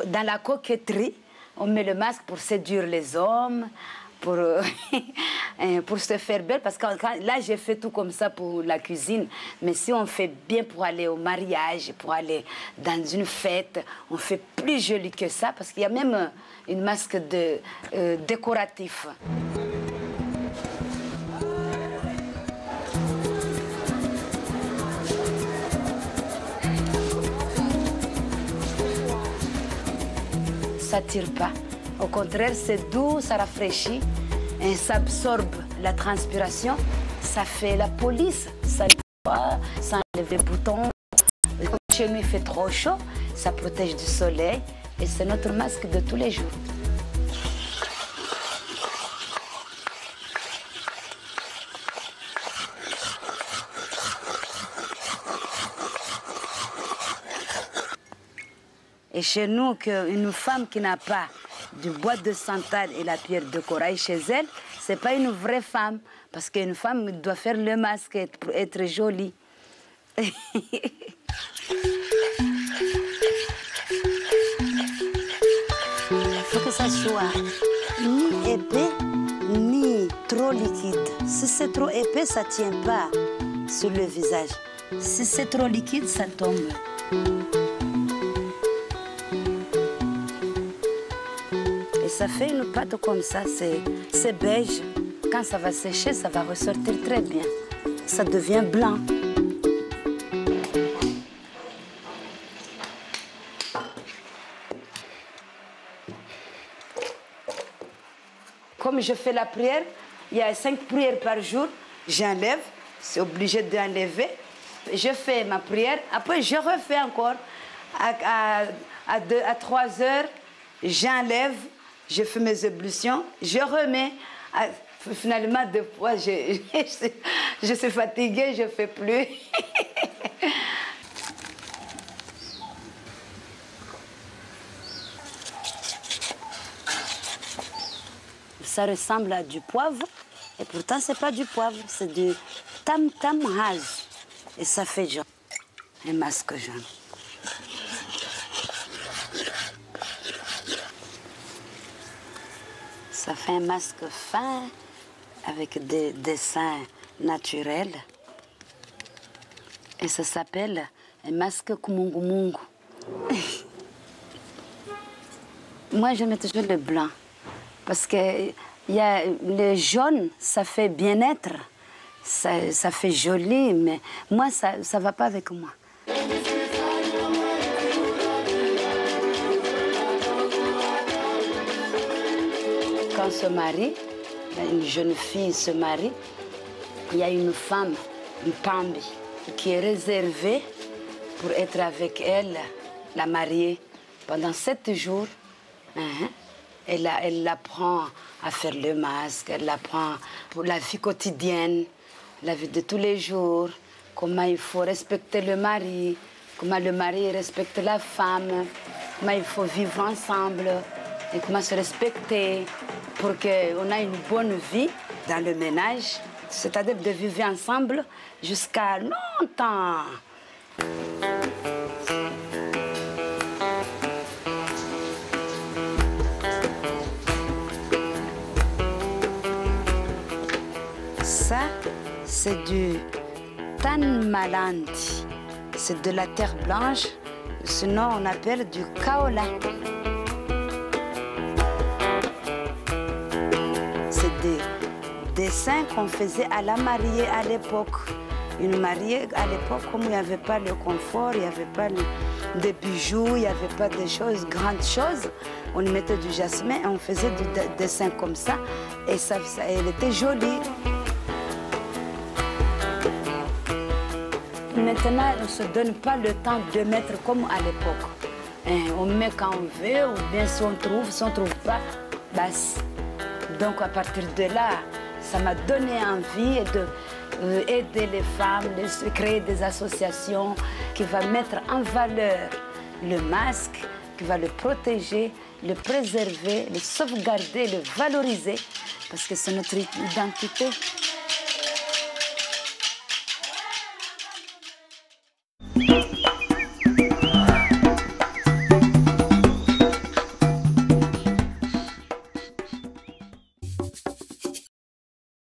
dans la coquetterie, on met le masque pour séduire les hommes, pour se faire belle. Parce que là, j'ai fait tout comme ça pour la cuisine. Mais si on fait bien pour aller au mariage, pour aller dans une fête, on fait plus joli que ça. Parce qu'il y a même une masque décoratif. Ça tire pas. Au contraire, c'est doux, ça rafraîchit, et ça absorbe la transpiration, ça fait la police, ça nettoie, ça enlève les boutons. Quand chez nous il fait trop chaud, ça protège du soleil et c'est notre masque de tous les jours. Et chez nous, une femme qui n'a pas du bois de santal et la pierre de corail chez elle, c'est pas une vraie femme. Parce qu'une femme doit faire le masque pour être jolie. Il faut que ça soit ni épais, ni trop liquide. Si c'est trop épais, ça ne tient pas sur le visage. Si c'est trop liquide, ça tombe. Et ça fait une pâte comme ça, c'est beige. Quand ça va sécher, ça va ressortir très bien. Ça devient blanc. Comme je fais la prière, il y a 5 prières par jour, j'enlève, c'est obligé d'enlever. Je fais ma prière, après je refais encore. À 3 heures, j'enlève, je fais mes ébullitions, je remets. Finalement, des fois, je suis fatiguée, je ne fais plus. Ça ressemble à du poivre, et pourtant, ce n'est pas du poivre, c'est du tam-tam rase. Et ça fait jaune, un masque jaune. Ça fait un masque fin, avec des dessins naturels. Et ça s'appelle un masque kumungumungu. Moi, je mets toujours le blanc. Parce que le jaune, ça fait bien-être. Ça fait joli, mais moi, ça ne va pas avec moi. Quand on se marie, une jeune fille se marie, il y a une femme, une pambi, qui est réservée pour être avec elle, la mariée, pendant 7 jours. Elle apprend à faire le masque, elle apprend pour la vie quotidienne, la vie de tous les jours, comment il faut respecter le mari, comment le mari respecte la femme, comment il faut vivre ensemble et comment se respecter pour qu'on ait une bonne vie dans le ménage, c'est-à-dire de vivre ensemble jusqu'à longtemps. Ça, c'est du tanmalandi. C'est de la terre blanche, sinon on appelle du kaola. C'est des dessins qu'on faisait à la mariée à l'époque. Une mariée à l'époque, comme il n'y avait pas le confort, il n'y avait pas des bijoux, il n'y avait pas de choses, grandes choses, on mettait du jasmin et on faisait des dessins comme ça. Et elle était jolie. Maintenant, on ne se donne pas le temps de mettre comme à l'époque. On met quand on veut, ou bien si on ne trouve pas, basse. Donc à partir de là, ça m'a donné envie d'aider les femmes, de créer des associations qui vont mettre en valeur le masque, qui va le protéger, le préserver, le sauvegarder, le valoriser, parce que c'est notre identité.